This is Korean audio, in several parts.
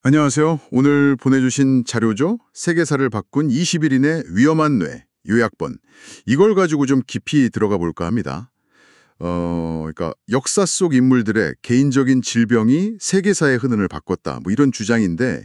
안녕하세요. 오늘 보내주신 자료죠? 세계사를 바꾼 21인의 위험한 뇌, 요약본. 이걸 가지고 좀 깊이 들어가 볼까 합니다. 그러니까 역사 속 인물들의 개인적인 질병이 세계사의 흐름을 바꿨다. 뭐 이런 주장인데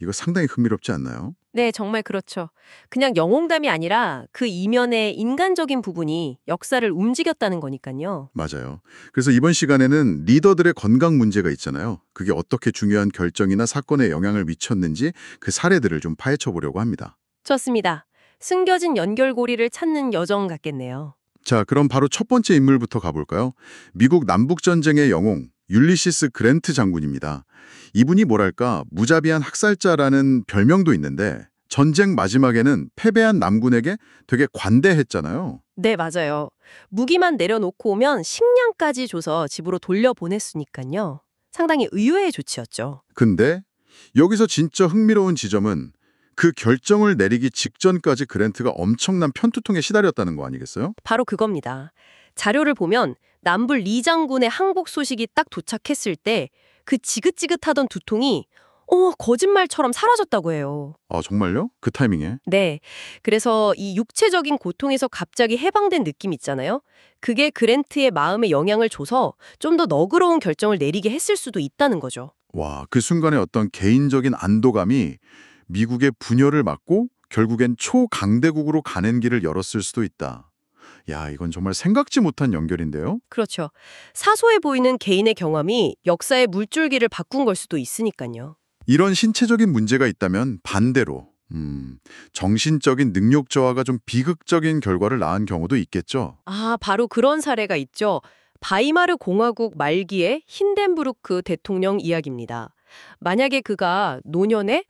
이거 상당히 흥미롭지 않나요? 네, 정말 그렇죠. 그냥 영웅담이 아니라 그 이면의 인간적인 부분이 역사를 움직였다는 거니까요. 맞아요. 그래서 이번 시간에는 리더들의 건강 문제가 있잖아요. 그게 어떻게 중요한 결정이나 사건에 영향을 미쳤는지 그 사례들을 좀 파헤쳐 보려고 합니다. 좋습니다. 숨겨진 연결고리를 찾는 여정 같겠네요. 자, 그럼 바로 첫 번째 인물부터 가볼까요? 미국 남북전쟁의 영웅, 율리시스 그랜트 장군입니다. 이분이 뭐랄까, 무자비한 학살자라는 별명도 있는데 전쟁 마지막에는 패배한 남군에게 되게 관대했잖아요. 네, 맞아요. 무기만 내려놓고 오면 식량까지 줘서 집으로 돌려보냈으니까요. 상당히 의외의 조치였죠. 근데 여기서 진짜 흥미로운 지점은 그 결정을 내리기 직전까지 그랜트가 엄청난 편투통에 시달렸다는 거 아니겠어요? 바로 그겁니다. 자료를 보면 남불 리 장군의 항복 소식이 딱 도착했을 때 그 지긋지긋하던 두통이 거짓말처럼 사라졌다고 해요. 아, 정말요? 그 타이밍에? 네. 그래서 이 육체적인 고통에서 갑자기 해방된 느낌 있잖아요. 그게 그랜트의 마음에 영향을 줘서 좀 더 너그러운 결정을 내리게 했을 수도 있다는 거죠. 와, 그 순간의 어떤 개인적인 안도감이 미국의 분열을 막고 결국엔 초강대국으로 가는 길을 열었을 수도 있다. 야, 이건 정말 생각지 못한 연결인데요? 그렇죠. 사소해 보이는 개인의 경험이 역사의 물줄기를 바꾼 걸 수도 있으니까요. 이런 신체적인 문제가 있다면 반대로 정신적인 능력 저하가 좀 비극적인 결과를 낳은 경우도 있겠죠. 바로 그런 사례가 있죠. 바이마르 공화국 말기의 힌덴부르크 대통령 이야기입니다. 만약에 그가 노년에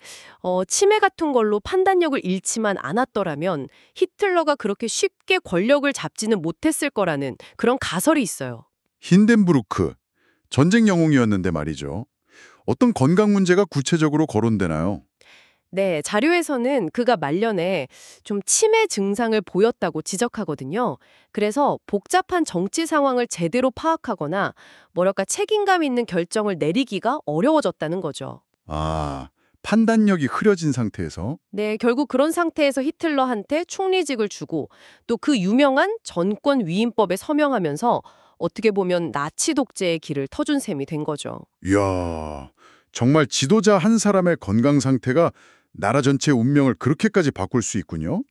치매 같은 걸로 판단력을 잃지만 않았더라면 히틀러가 그렇게 쉽게 권력을 잡지는 못했을 거라는 그런 가설이 있어요. 힌덴부르크, 전쟁 영웅이었는데 말이죠. 어떤 건강 문제가 구체적으로 거론되나요? 네, 자료에서는 그가 말년에 좀 치매 증상을 보였다고 지적하거든요. 그래서 복잡한 정치 상황을 제대로 파악하거나 뭐랄까 책임감 있는 결정을 내리기가 어려워졌다는 거죠. 아, 판단력이 흐려진 상태에서 네, 결국 그런 상태에서 히틀러한테 총리직을 주고 또 그 유명한 전권 위임법에 서명하면서 어떻게 보면 나치 독재의 길을 터준 셈이 된 거죠. 이야, 정말 지도자 한 사람의 건강 상태가 나라 전체의 운명을 그렇게까지 바꿀 수 있군요.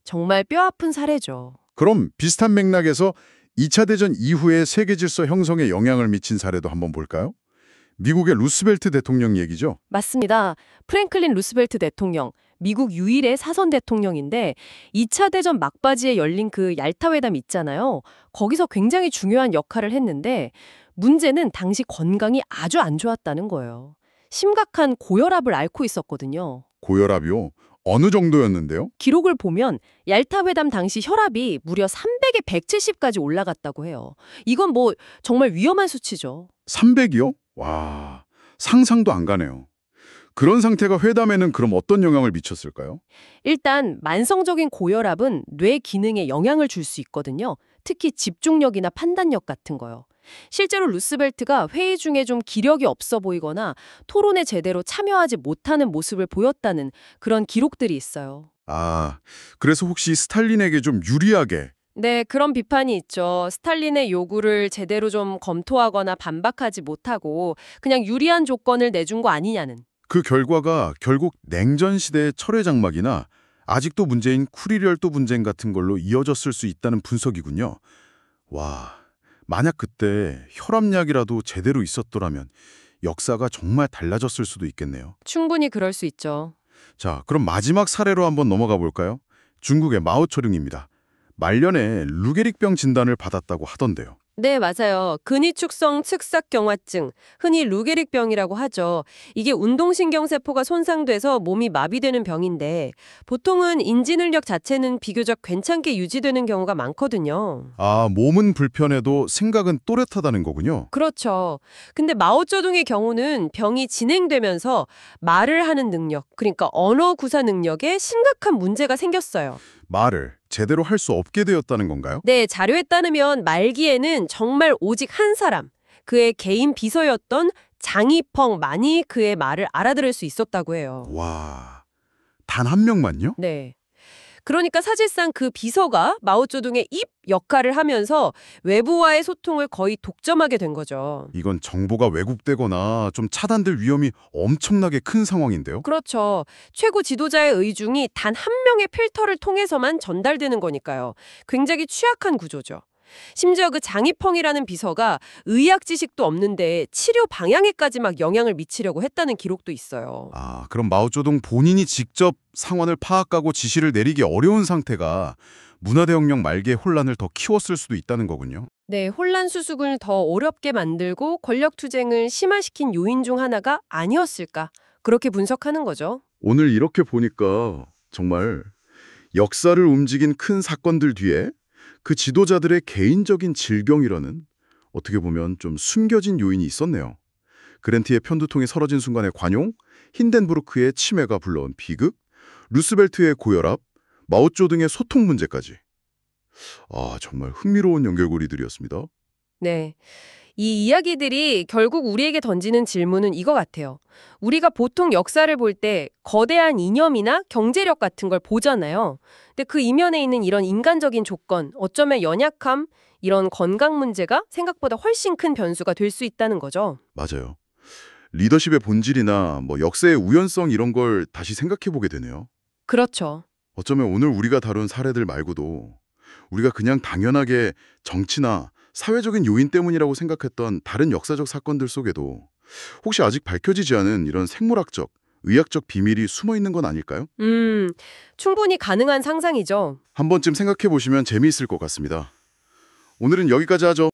정말 뼈아픈 사례죠. 그럼 비슷한 맥락에서 2차 대전 이후의 세계 질서 형성에 영향을 미친 사례도 한번 볼까요? 미국의 루스벨트 대통령 얘기죠. 맞습니다. 프랭클린 루스벨트 대통령, 미국 유일의 사선 대통령인데 2차 대전 막바지에 열린 그 얄타 회담 있잖아요. 거기서 굉장히 중요한 역할을 했는데 문제는 당시 건강이 아주 안 좋았다는 거예요. 심각한 고혈압을 앓고 있었거든요. 고혈압이요? 어느 정도였는데요? 기록을 보면 얄타 회담 당시 혈압이 무려 300에 170까지 올라갔다고 해요. 이건 뭐 정말 위험한 수치죠. 300이요? 와, 상상도 안 가네요. 그런 상태가 회담에는 그럼 어떤 영향을 미쳤을까요? 일단 만성적인 고혈압은 뇌 기능에 영향을 줄 수 있거든요. 특히 집중력이나 판단력 같은 거요. 실제로 루스벨트가 회의 중에 좀 기력이 없어 보이거나 토론에 제대로 참여하지 못하는 모습을 보였다는 그런 기록들이 있어요. 아, 그래서 혹시 스탈린에게 좀 유리하게 네, 그런 비판이 있죠. 스탈린의 요구를 제대로 좀 검토하거나 반박하지 못하고 그냥 유리한 조건을 내준 거 아니냐는. 그 결과가 결국 냉전 시대의 철회 장막이나 아직도 문제인 쿠리열도 분쟁 같은 걸로 이어졌을 수 있다는 분석이군요. 와, 만약 그때 혈압약이라도 제대로 있었더라면 역사가 정말 달라졌을 수도 있겠네요. 충분히 그럴 수 있죠. 자, 그럼 마지막 사례로 한번 넘어가 볼까요? 중국의 마오쩌둥입니다. 말년에 루게릭병 진단을 받았다고 하던데요. 네, 맞아요. 근위축성 측삭경화증, 흔히 루게릭병이라고 하죠. 이게 운동신경세포가 손상돼서 몸이 마비되는 병인데 보통은 인지능력 자체는 비교적 괜찮게 유지되는 경우가 많거든요. 아, 몸은 불편해도 생각은 또렷하다는 거군요. 그렇죠. 근데 마오쩌둥의 경우는 병이 진행되면서 말을 하는 능력, 그러니까 언어 구사 능력에 심각한 문제가 생겼어요. 말을 제대로 할 수 없게 되었다는 건가요? 네, 자료에 따르면 말기에는 정말 오직 한 사람, 그의 개인 비서였던 장이펑 마니크의 말을 알아들을 수 있었다고 해요. 와, 단 한 명만요? 네. 그러니까 사실상 그 비서가 마오쩌둥의 입 역할을 하면서 외부와의 소통을 거의 독점하게 된 거죠. 이건 정보가 왜곡되거나 좀 차단될 위험이 엄청나게 큰 상황인데요? 그렇죠. 최고 지도자의 의중이 단 한 명의 필터를 통해서만 전달되는 거니까요. 굉장히 취약한 구조죠. 심지어 그 장이펑이라는 비서가 의학 지식도 없는데 치료 방향에까지 막 영향을 미치려고 했다는 기록도 있어요. 아, 그럼 마오쩌둥 본인이 직접 상황을 파악하고 지시를 내리기 어려운 상태가 문화대혁명 말기의 혼란을 더 키웠을 수도 있다는 거군요. 네, 혼란 수습을 더 어렵게 만들고 권력 투쟁을 심화시킨 요인 중 하나가 아니었을까? 그렇게 분석하는 거죠. 오늘 이렇게 보니까 정말 역사를 움직인 큰 사건들 뒤에 그 지도자들의 개인적인 질경이라는 어떻게 보면 좀 숨겨진 요인이 있었네요. 그랜트의 편두통이 사라진 순간의 관용, 힌덴부르크의 치매가 불러온 비극, 루스벨트의 고혈압, 마오쩌둥의 소통 문제까지. 아, 정말 흥미로운 연결고리들이었습니다. 네. 이 이야기들이 결국 우리에게 던지는 질문은 이거 같아요. 우리가 보통 역사를 볼 때 거대한 이념이나 경제력 같은 걸 보잖아요. 근데 그 이면에 있는 이런 인간적인 조건, 어쩌면 연약함, 이런 건강 문제가 생각보다 훨씬 큰 변수가 될 수 있다는 거죠. 맞아요. 리더십의 본질이나 역사의 우연성 이런 걸 다시 생각해 보게 되네요. 그렇죠. 어쩌면 오늘 우리가 다룬 사례들 말고도 우리가 그냥 당연하게 정치나 사회적인 요인 때문이라고 생각했던 다른 역사적 사건들 속에도 혹시 아직 밝혀지지 않은 이런 생물학적, 의학적 비밀이 숨어 있는 건 아닐까요? 충분히 가능한 상상이죠. 한 번쯤 생각해 보시면 재미있을 것 같습니다. 오늘은 여기까지 하죠.